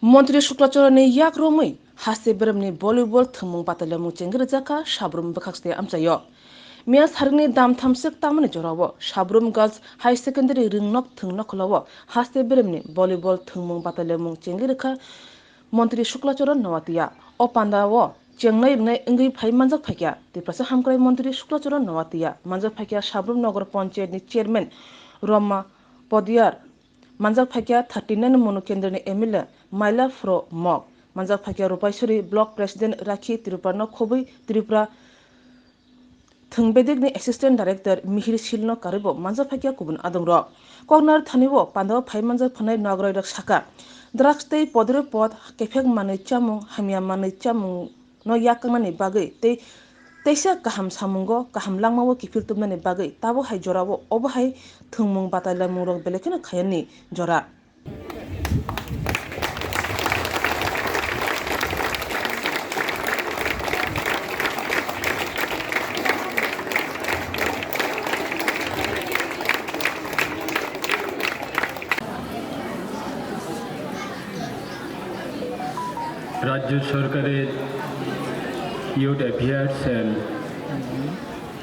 मन्त्री शुक्लाचरणी याक रोमै हासे बेरमनि भलिबल थंमं बातालामु चेंगरजाका साब्रुम बखाक्सते आमचायो मिया सारनि दाम थामसक तामनि जरावो Sabroom girls high secondary रिंनक थंनखलावो हासे बेरमनि volleyball थंमं बातालामु चेंगरखा मन्त्री शुक्लाचरण नवातिया ओ पान्दावो चेंगनाय रिंनाय इंगै फाइ मानजाक फाइक्या तिप्रासा हामक्राय मन्त्री शुक्लाचरण नवातिया मानजाक फाइक्या साब्रुम नगर पंचायतनि चेयरमैन रमा पदियार मानजाक फाइक्या 39 मनु केन्द्रनि एमएलए माइला फ्रो मग मानजाक फाइक्या रुपाइसरी ब्लक प्रेसिडेंट राखी त्रिपुरा खबै त्रिपुरा थंबेदिकनि एसिस्टेंट डायरेक्टर मिहिर सिलनो कारिबो मानजाक फाइक्या गुबुन आदंर कगनार थानिबो पान्दाव फाइ मानजाक फनाय नगराय रक साका द्राग्स तै पदरे पद केफेक मानै चामुं हामिया मानै चामुं न याकमानि बागै तै तैसा गाहाम सामुंगो गाहाम लांमावो किफिल तुमनानि बागै ताबो हाय जरावो अबो हाय थंमुं बातायला मुरक बेलेखनो खायनि जरा राज्य सरकारेर यूथ अफेयार्स एंड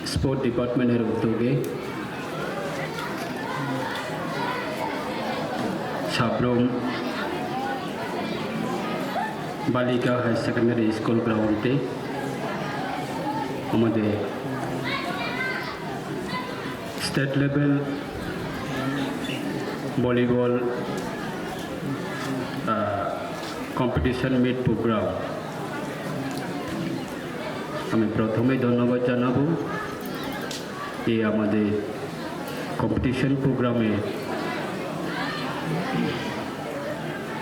स्पोर्ट डिपार्टमेंटेर उद्योगे साब्रुम बालिका हाई सेकेंडरी स्कूल ग्राउंडे हमारे state level volleyball competition meet program हमें प्रथमे धन्यवाद जानाबो ये हमारे कम्पिटिशन प्रोग्रामे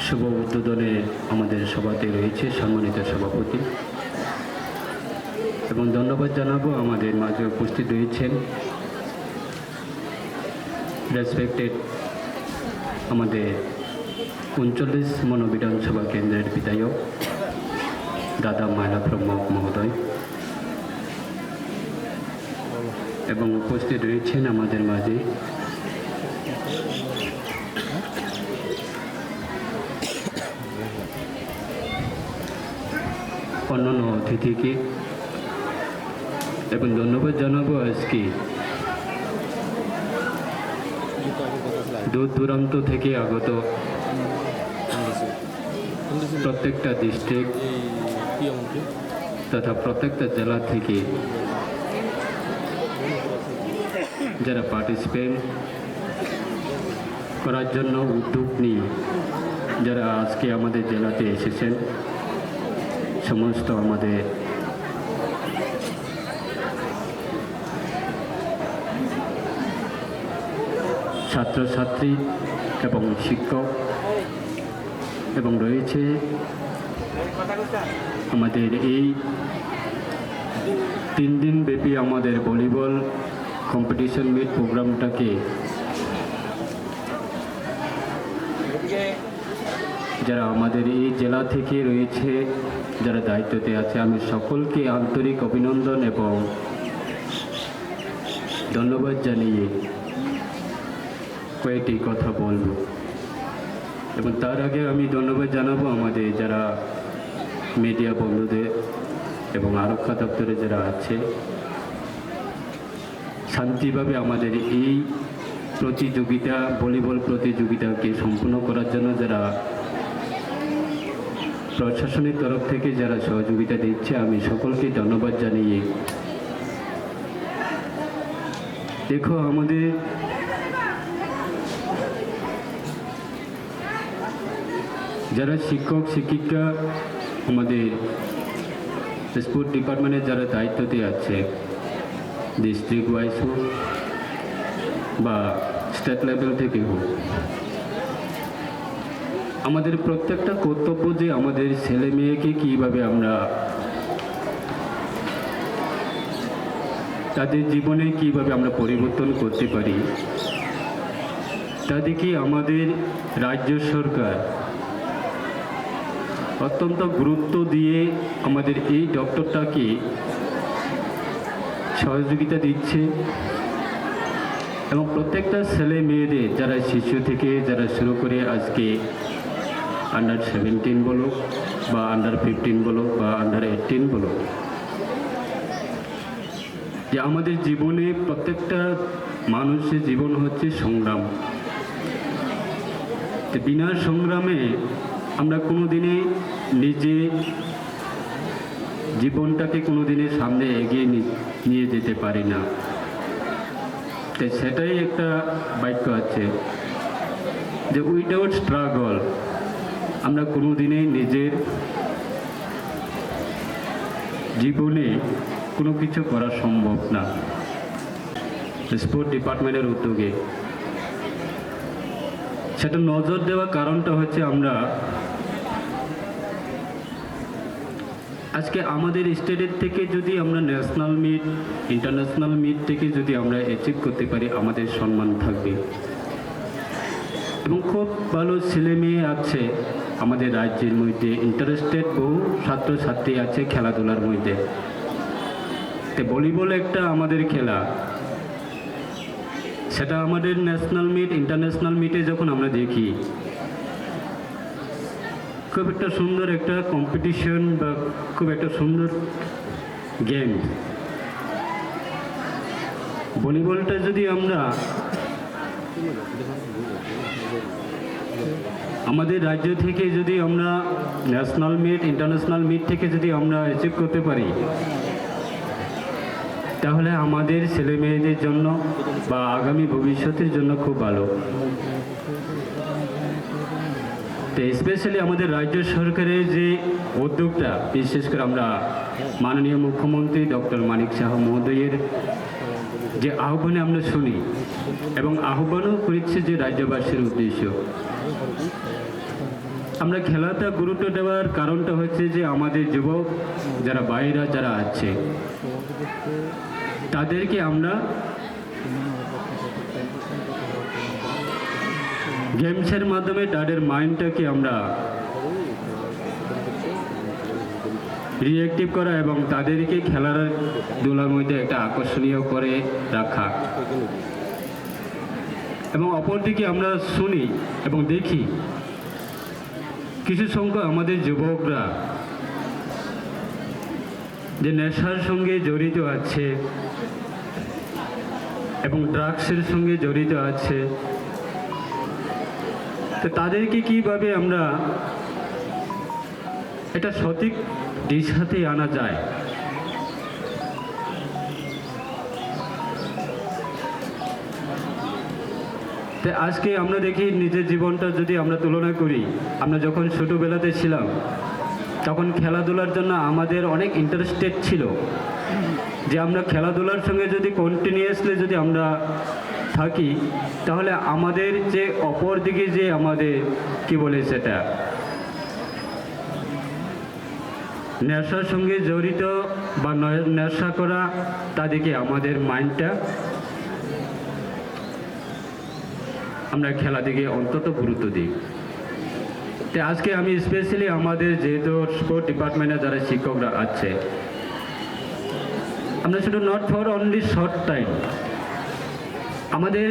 शुभ उद्बोधने हमारे सभाते रही सम्मानित सभापति एवं धन्यवाद जानाबो हमारे माझे उपस्थित रही रेसपेक्टेड हमारे 39 मनो विधानसभा केंद्रेर विधायक दादा माइला प्रमुख महोदय एवं उपस्थित रही हमारे माझे अन्य अतिथि के एवं धन्यवाद जानाबो आज की दूर दूरान्त थेके आगत प्रत्येकटा डिस्ट्रिक्ट तथा प्रत्येकटा जिला थेके যারা পার্টিসিপেট করার জন্য উদ্যোগ নিয়ে যারা আজকে আমাদের জেলাতে এসেছেন সমস্ত আমাদের ছাত্রছাত্রী এবং শিক্ষক এবং রয়েছে আমাদের এই 3 দিন ব্যাপী আমাদের ভলিবল कम्पिटिशन मीट प्रोग्रामटा के जरा हमारे जिला थेके रयेछे जरा दायित्वते आछे आमि सकलके आंतरिक अभिनंदन एवं धन्यवाद जानिए कयेकटी कथा बोलबो एवं तार आगे आमि धन्यवाद जानाबो आमादेर जरा मीडिया बंधुदेर एवं आरक्षा दफ्तरे जरा आछे शांतिभावे हमारे ये प्रतियोगिता भलिबल प्रतियोगिता के सम्पूर्ण करार जन्य जरा प्रशासनिक तरफ थेके जरा सहयोगिता दिच्छे आमि सकलके धन्यवाद जानिए देखो हमारे जरा शिक्षक शिक्षिका हमारे स्पोर्ट डिपार्टमेंटे जरा दायित्वते आछे डिस्ट्रिक्ट वाइज हो बा स्टेट लेवल थेके हो आमादेर प्रत्येकटा कर्तव्य जे आमादेर छेले मेयेके किभाबे आमरा तादेर जीवने किभाबे आमरा परिवर्तन करते पारी तादेरके आमादेर राज्य सरकार अत्यंत गुरुत्व दिए आमादेर एई डक्टरटाके सहयोगिता दिच्छे एवं प्रत्येकटा छेले मेयेदेर जरा शिशु थेके जरा शुरू करे आज के আন্ডার 17 বলুক বা আন্ডার 15 বলুক বা আন্ডার 18 বলুক, যে আমাদের জীবনে প্রত্যেকটা মানুষের জীবন হচ্ছে সংগ্রাম। তো বিনা সংগ্রামে আমরা কোনোদিনই নিজে জীবনটাকে কোনোদিনের সামনে এগিয়ে নিয়ে যেতে পারি না। তো সেটাই একটা বাক্য আছে যে উইদাউট স্ট্রাগল আমরা কোনোদিনই নিজের জীবনে কোনো কিছু করা সম্ভব না। স্পোর্ট ডিপার্টমেন্টের উদ্যোগে সেটা নজর দেওয়ার কারণটা হচ্ছে আমরা আজকে আমাদের স্টেটের থেকে যদি আমরা ন্যাশনাল মিট, ইন্টারন্যাশনাল মিট থেকে যদি আমরা অ্যাচিভ করতে পারি, আমাদের সম্মান থাকবে। এবং খুব ভালো ছেলে মেয়ে আছে আমাদের রাজ্যের মধ্যে, ইন্টারেস্টেড বহু ছাত্রছাত্রী আছে খেলাধুলার মধ্যে। তো ভলিবল একটা আমাদের খেলা, সেটা আমাদের ন্যাশনাল মিট, ইন্টারন্যাশনাল মিটে যখন আমরা দেখি, খুব একটা সুন্দর একটা কম্পিটিশন বা খুব একটা সুন্দর গেম। ভলিবলটা যদি আমরা আমাদের রাজ্য থেকে যদি আমরা ন্যাশনাল মিট, ইন্টারন্যাশনাল মিট থেকে যদি আমরা অ্যাচিভ করতে পারি, তাহলে আমাদের ছেলে মেয়েদের জন্য বা আগামী ভবিষ্যতের জন্য খুব ভালো। তো স্পেশালি আমাদের রাজ্য সরকারের যে উদ্যোগটা, বিশেষ করে আমরা মাননীয় মুখ্যমন্ত্রী ডক্টর মানিক সাহা মহোদয়ের যে আহ্বানে আমরা শুনি এবং আহ্বানও করেছে যে রাজ্যবাসীর উদ্দেশ্য, আমরা খেলাটা গুরুত্ব দেওয়ার কারণটা হচ্ছে যে আমাদের যুবক যারা বাইরা যারা আছে তাদেরকে আমরা গেমসের মাধ্যমে তাদের মাইন্ডটাকে আমরা রিঅ্যাক্টিভ করা এবং তাদেরকে খেলাধুলার মধ্যে একটা আকর্ষণীয় করে রাখা। এবং অপরদিকে আমরা শুনি এবং দেখি কিছু সংখ্যক আমাদের যুবকরা যে নেশার সঙ্গে জড়িত আছে এবং ড্রাগসের সঙ্গে জড়িত আছে। তো তাদেরকে কিভাবে আমরা এটা সঠিক দিশাতে আনা যায়, তো আজকে আমরা দেখি নিজের জীবনটা যদি আমরা তুলনা করি, আমরা যখন ছোটোবেলাতে ছিলাম তখন খেলাধুলার জন্য আমাদের অনেক ইন্টারেস্টেড ছিল, যে আমরা খেলাধুলার সঙ্গে যদি কন্টিনিউয়াসলি যদি আমরা থাকি, তাহলে আমাদের যে অপর দিকে যে আমাদের কি বলে সেটা নেশার সঙ্গে জড়িত বা নেশা করা, তাদেরকে আমাদের মাইন্ডটা আমরা খেলা দিকে অন্তত গুরুত্ব দিই। তো আজকে আমি স্পেশালি আমাদের যেহেতু স্পোর্ট ডিপার্টমেন্টে যারা শিক্ষকরা আছে, আমরা শুধু not for only short time, আমাদের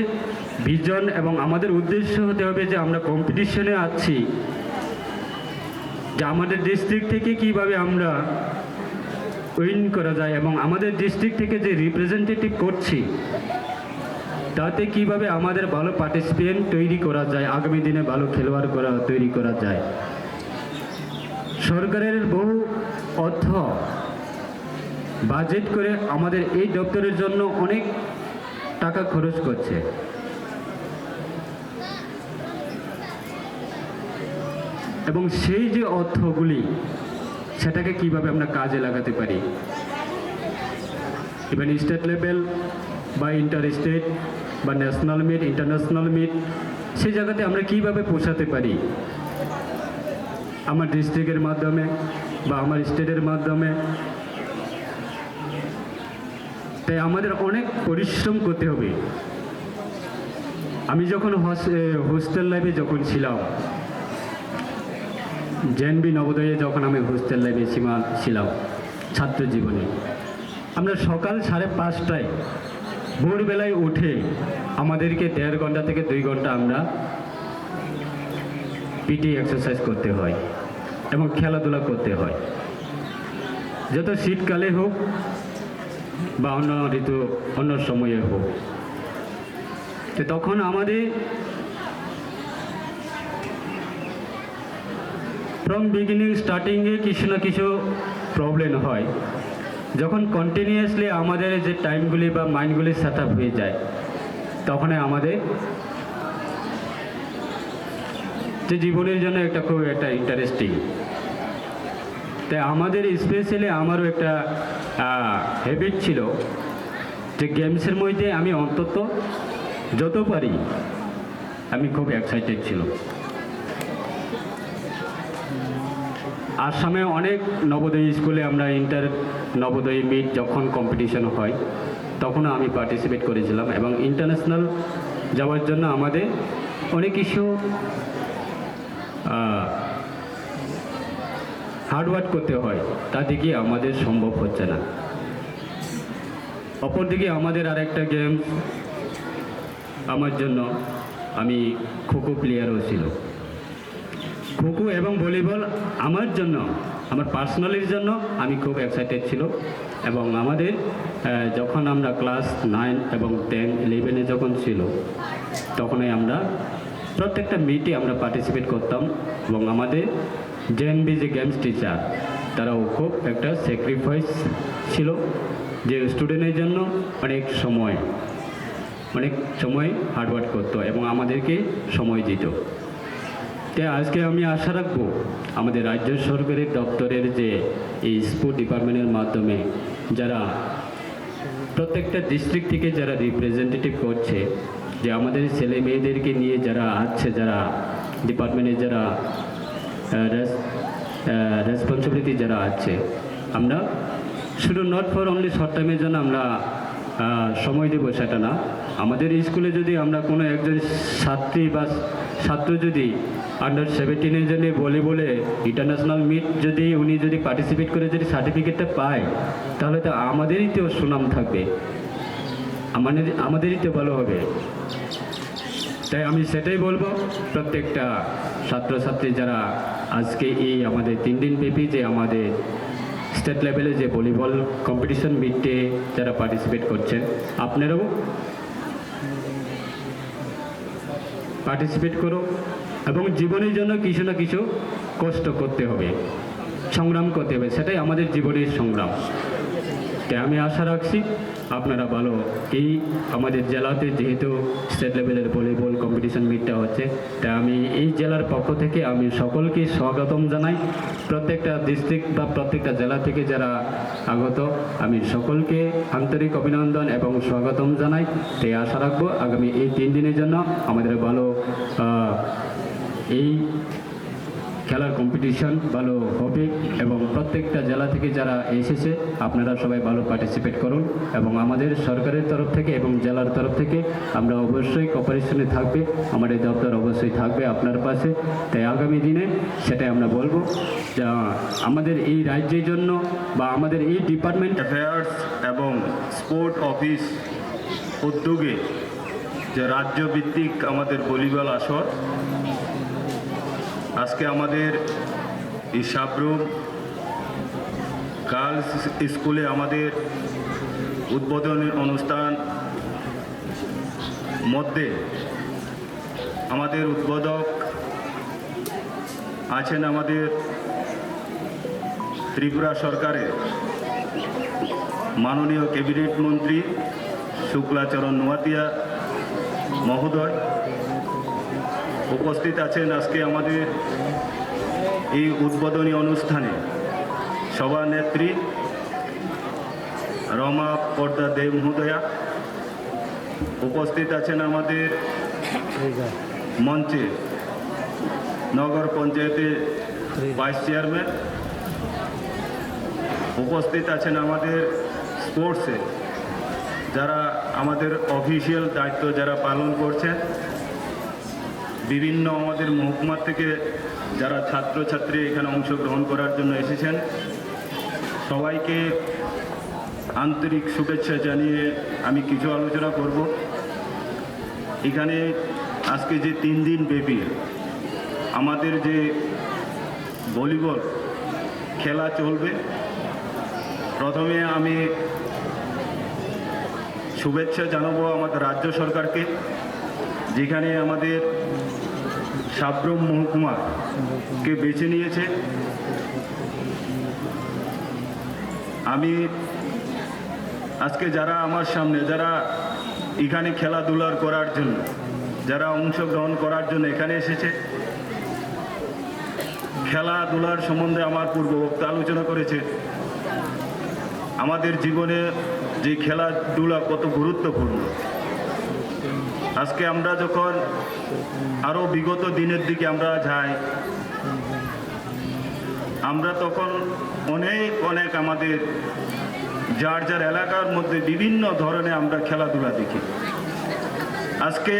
ভিজন এবং আমাদের উদ্দেশ্য হতে হবে যে আমরা কম্পিটিশনে আছি, যে আমাদের ডিস্ট্রিক্ট থেকে কিভাবে আমরা উইন করা যায় এবং আমাদের ডিস্ট্রিক্ট থেকে যে রিপ্রেজেন্টেটিভ করছি তাতে কিভাবে আমাদের ভালো পার্টিসিপেন্ট তৈরি করা যায়, আগামী দিনে ভালো খেলোয়াড় তৈরি করা যায়। সরকারের বহু অর্থ বাজেট করে আমাদের এই দপ্তরের জন্য অনেক টাকা খরচ করছে, এবং সেই যে অর্থগুলি সেটাকে কিভাবে আমরা কাজে লাগাতে পারি, ইভেন স্টেট লেভেল বা ইন্টার স্টেট বা ন্যাশনাল মিট, ইন্টারন্যাশনাল মিট, সেই জায়গাতে আমরা কিভাবে পৌঁছাতে পারি আমার ডিস্ট্রিক্টের মাধ্যমে বা আমার স্টেটের মাধ্যমে। তাই আমাদের অনেক পরিশ্রম করতে হবে। আমি যখন হোস্টেল লাইফে যখন ছিলাম, জেএনবি নবোদয়ে যখন আমি হোস্টেল লাইফে ছিলাম ছাত্র জীবনে, আমরা সকাল 5:30টায় ভোরবেলায় উঠে আমাদেরকে 1.5 ঘন্টা থেকে 2 ঘন্টা আমরা পিটি এক্সারসাইজ করতে হয় এবং খেলাধুলা করতে হয়, যত শীতকালে হোক বা অন্য ঋতু অন্য সময়ে হোক। তো তখন আমাদের ফ্রম বিগিনিং স্টার্টিংয়ে কিছু না কিছু প্রবলেম হয়। যখন কন্টিনিউয়াসলি আমাদের যে টাইমগুলি বা মাইন্ডগুলি সেট আপ হয়ে যায়, তখন আমাদের যে জীবনের জন্য একটা খুব একটা ইন্টারেস্টিং। তাই আমাদের স্পেশালি আমারও একটা হ্যাবিট ছিল যে গেমসের মধ্যে আমি অন্তত যত পারি আমি খুব এক্সাইটেড ছিল। আসামে অনেক নবোদয় স্কুলে আমরা নবোদয় মিট যখন কম্পিটিশন হয় তখনও আমি পার্টিসিপেট করেছিলাম, এবং ইন্টারন্যাশনাল যাওয়ার জন্য আমাদের অনেক কিছু হার্ডওয়ার্ক করতে হয়, তাতে কি আমাদের সম্ভব হচ্ছে না। অপরদিকে আমাদের আরেকটা গেম আমার জন্য, আমি খোখো প্লেয়ারও ছিল। খোখো এবং ভলিবল আমার জন্য, আমার পার্সোনালির জন্য আমি খুব এক্সাইটেড ছিল। এবং আমাদের যখন আমরা ক্লাস 9 এবং 10, 11-এ যখন ছিল, তখনই আমরা প্রত্যেকটা মিটে আমরা পার্টিসিপেট করতাম। এবং আমাদের জেএনবি যে গেমস টিচার, তারাও খুব একটা স্যাক্রিফাইস ছিল, যে স্টুডেন্টের জন্য অনেক সময় হার্ডওয়ার্ক করতো এবং আমাদেরকে সময় দিত। তাই আজকে আমি আশা রাখবো আমাদের রাজ্য সরকারের দপ্তরের যে এই স্পোর্ট ডিপার্টমেন্টের মাধ্যমে যারা প্রত্যেকটা ডিস্ট্রিক্ট থেকে যারা রিপ্রেজেন্টেটিভ করছে, যে আমাদের ছেলে মেয়েদেরকে নিয়ে যারা আছে, যারা ডিপার্টমেন্টে যারা রেসপন্সিবিলিটি যারা আছে, আমরা শুধু নট ফর অনলি শর্ট টাইমের জন্য আমরা সময় দেবো সেটা না। আমাদের স্কুলে যদি আমরা কোনো একজন ছাত্রী বা ছাত্র যদি আন্ডার 17-এর জন্য ভলিবলে ইন্টারন্যাশনাল মিট যদি উনি যদি পার্টিসিপেট করে যদি সার্টিফিকেটটা পায়, তাহলে তো আমাদেরই তো সুনাম থাকবে, আমাদেরই তো ভালো হবে। তাই আমি সেটাই বলবো, প্রত্যেকটা ছাত্রছাত্রী যারা আজকে এই আমাদের 3 দিন ব্যাপী যে আমাদের স্টেট লেভেলে যে ভলিবল কম্পিটিশন মিটে যারা পার্টিসিপেট করছেন, আপনারাও পার্টিসিপেট করো এবং জীবনের জন্য কিছু না কিছু কষ্ট করতে হবে, সংগ্রাম করতে হবে, সেটাই আমাদের জীবনের সংগ্রাম। তাই আমি আশা রাখছি আপনারা ভালো, এই আমাদের জেলাতে যেহেতু স্টেট লেভেলের ভলিবল কম্পিটিশন মিটটা হচ্ছে, তাই আমি এই জেলার পক্ষ থেকে আমি সকলকে স্বাগতম জানাই। প্রত্যেকটা ডিস্ট্রিক্ট বা প্রত্যেকটা জেলা থেকে যারা আগত, আমি সকলকে আন্তরিক অভিনন্দন এবং স্বাগতম জানাই। তাই আশা রাখবো আগামী এই 3 দিনের জন্য আমাদের ভালো এই খেলার কম্পিটিশন ভালো হবে, এবং প্রত্যেকটা জেলা থেকে যারা এসেছে আপনারা সবাই ভালো পার্টিসিপেট করুন। এবং আমাদের সরকারের তরফ থেকে এবং জেলার তরফ থেকে আমরা অবশ্যই কোঅপারেশনে থাকবে, আমাদের দপ্তর অবশ্যই থাকবে আপনার পাশে। তাই আগামী দিনে সেটাই আমরা বলবো, যা আমাদের এই রাজ্যের জন্য বা আমাদের এই ডিপার্টমেন্ট অ্যাফেয়ার্স এবং স্পোর্ট অফিস উদ্যোগে যে রাজ্যভিত্তিক আমাদের ভলিবল আসর, আজকে আমাদের এই সাবরুম গার্লস স্কুলে আমাদের উদ্বোধনী অনুষ্ঠান মধ্যে আমাদের উদ্বোধক আছেন আমাদের ত্রিপুরা সরকারের মাননীয় ক্যাবিনেট মন্ত্রী শুক্লাচরণ নোয়াতিয়া মহোদয়। উপস্থিত আছেন আজকে আমাদের এই উদ্বোধনী অনুষ্ঠানে সভানেত্রী রমা পর্দা দেব মহোদয়া। উপস্থিত আছেন আমাদের মঞ্চে নগর পঞ্চায়েতের ভাইস চেয়ারম্যান। উপস্থিত আছেন আমাদের স্পোর্টসে যারা আমাদের অফিসিয়াল দায়িত্ব যারা পালন করছেন, বিভিন্ন আমাদের মহকুমা থেকে যারা ছাত্রছাত্রী এখানে অংশগ্রহণ করার জন্য এসেছেন, সবাইকে আন্তরিক শুভেচ্ছা জানিয়ে আমি কিছু আলোচনা করব। এখানে আজকে যে 3 দিন ব্যাপী আমাদের যে ভলিবল খেলা চলবে, প্রথমে আমি শুভেচ্ছা জানাবো আমাদের রাজ্য সরকারকে, যেখানে আমাদের সাব্রম মহকুমাকে বেছে নিয়েছে। আমি আজকে যারা আমার সামনে, যারা এখানে খেলাধুলার করার জন্য, যারা অংশগ্রহণ করার জন্য এখানে এসেছে, খেলাধুলার সম্বন্ধে আমার পূর্ববক্তা আলোচনা করেছে। আমাদের জীবনে যে খেলাধুলা কত গুরুত্বপূর্ণ। আজকে আমরা যখন আরও বিগত দিনের দিকে আমরা যাই, আমরা তখন অনেক আমাদের যার যার এলাকার মধ্যে বিভিন্ন ধরনের আমরা খেলাধুলা দেখি। আজকে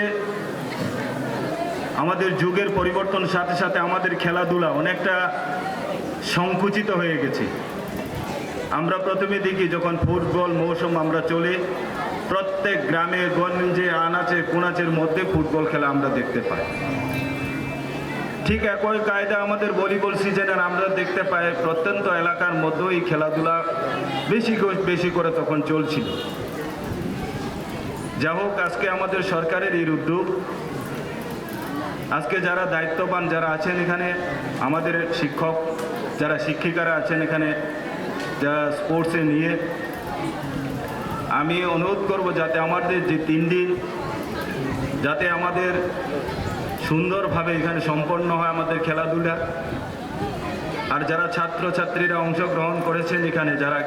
আমাদের যুগের পরিবর্তন সাথে সাথে আমাদের খেলাধুলা অনেকটা সংকুচিত হয়ে গেছে। আমরা প্রথমে দেখি যখন ফুটবল মৌসুম আমরা চলে, প্রত্যেক গ্রামে গঞ্জে আনাচে কোনাচের মধ্যে ফুটবল খেলা আমরা দেখতে পাই। ঠিক একই কায়দা আমাদের ভলিবল সিজনের আমরা দেখতে পাই প্রত্যন্ত এলাকার মধ্যে এই খেলাধুলা বেশি করে তখন চলছিল। যা হোক, আজকে আমাদের সরকারের এই উদ্যোগ, আজকে যারা দায়িত্ববান যারা আছেন এখানে, আমাদের শিক্ষক যারা শিক্ষিকারা আছেন এখানে, যারা স্পোর্টসে নিয়ে, আমি অনুরোধ করব যাতে আমাদের যে 3 দিন যাতে আমাদের সুন্দরভাবে এখানে সম্পন্ন হয় আমাদের খেলাধুলা। আর যারা ছাত্রছাত্রীরা অংশগ্রহণ করেছেন এখানে, যারা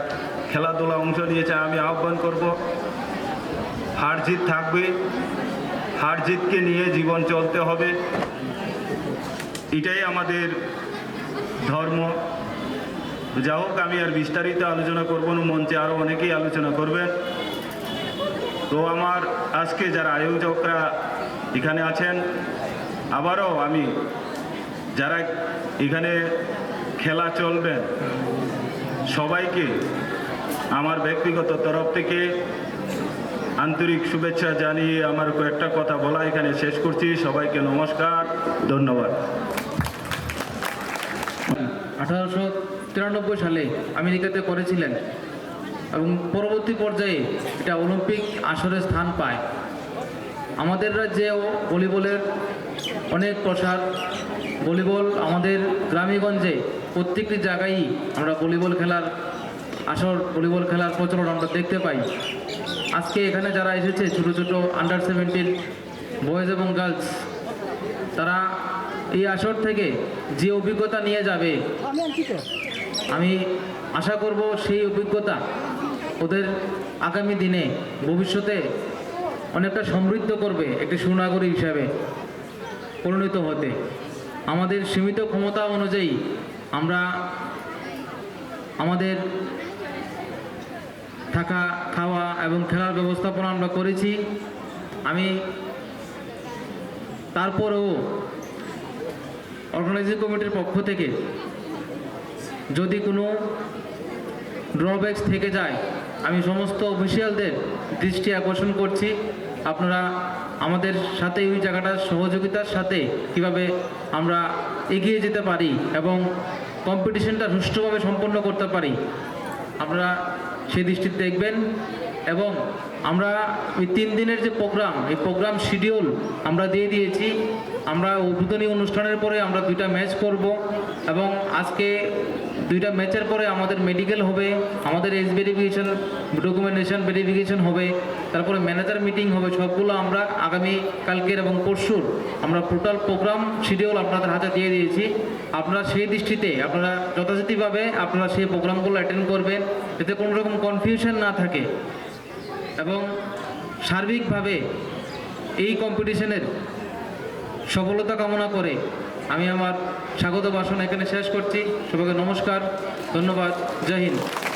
খেলাধুলা অংশ নিয়েছে, আমি আহ্বান করব, হার জিত থাকবে, হার জিতকে নিয়ে জীবন চলতে হবে, এটাই আমাদের ধর্ম। যা হোক, আমি আর বিস্তারিত আলোচনা করব না, মঞ্চে আরও অনেকেই আলোচনা করবেন। তো আমার আজকে যারা আয়োজকরা এখানে আছেন, আবারও আমি যারা এখানে খেলা চলবেন সবাইকে আমার ব্যক্তিগত তরফ থেকে আন্তরিক শুভেচ্ছা জানিয়ে আমার কয়েকটা কথা বলা এখানে শেষ করছি। সবাইকে নমস্কার, ধন্যবাদ। 1893 সালে আমেরিকাতে করেছিলেন এবং পরবর্তী পর্যায়ে এটা অলিম্পিক আসরে স্থান পায়। আমাদের রাজ্যেও ভলিবলের অনেক প্রসার। ভলিবল আমাদের গ্রামেগঞ্জে প্রত্যেকটি জায়গায় আমরা ভলিবল খেলার আসর, ভলিবল খেলার প্রচলন আমরা দেখতে পাই। আজকে এখানে যারা এসেছে ছোটো ছোটো আন্ডার 17 বয়েজ এবং গার্লস, তারা এই আসর থেকে যে অভিজ্ঞতা নিয়ে যাবে, আমি আশা করব সেই অভিজ্ঞতা ওদের আগামী দিনে ভবিষ্যতে অনেকটা সমৃদ্ধ করবে, একটি সুনাগরিক হিসাবে পরিণত হতে। আমাদের সীমিত ক্ষমতা অনুযায়ী আমরা আমাদের থাকা, খাওয়া এবং খেলার ব্যবস্থাপনা আমরা করেছি। আমি তারপরেও অর্গানাইজিং কমিটির পক্ষ থেকে যদি কোনো ড্রব্যাকস থেকে যায়, আমি সমস্ত অফিসিয়ালদের দৃষ্টি আকর্ষণ করছি। আপনারা আমাদের সাথে ওই জায়গাটার সহযোগিতার সাথে কিভাবে আমরা এগিয়ে যেতে পারি এবং কম্পিটিশনটা সুষ্ঠুভাবে সম্পন্ন করতে পারি, আপনারা সেই দৃষ্টিতে দেখবেন। এবং আমরা ওই 3 দিনের যে প্রোগ্রাম, এই প্রোগ্রাম শিডিউল আমরা দিয়ে দিয়েছি। আমরা উদ্বোধনী অনুষ্ঠানের পরে আমরা 2টা ম্যাচ করব এবং আজকে 2টা ম্যাচের পরে আমাদের মেডিকেল হবে, আমাদের এজ ভেরিফিকেশন, ডকুমেন্টেশন ভেরিফিকেশন হবে, তারপরে ম্যানেজার মিটিং হবে। সবগুলো আমরা আগামী কালকের এবং পরশুর আমরা টোটাল প্রোগ্রাম শিডিউল আপনাদের হাতে দিয়ে দিয়েছি। আপনারা সেই দৃষ্টিতে আপনারা যথাযথভাবে আপনারা সেই প্রোগ্রামগুলো অ্যাটেন্ড করবেন, যাতে কোনো রকম কনফিউশন না থাকে এবং সার্বিকভাবে এই কম্পিটিশনের সফলতা কামনা করে আমি আমার স্বাগত ভাষণ এখানে শেষ করছি। সবাইকে নমস্কার, ধন্যবাদ, জয় হিন্দ।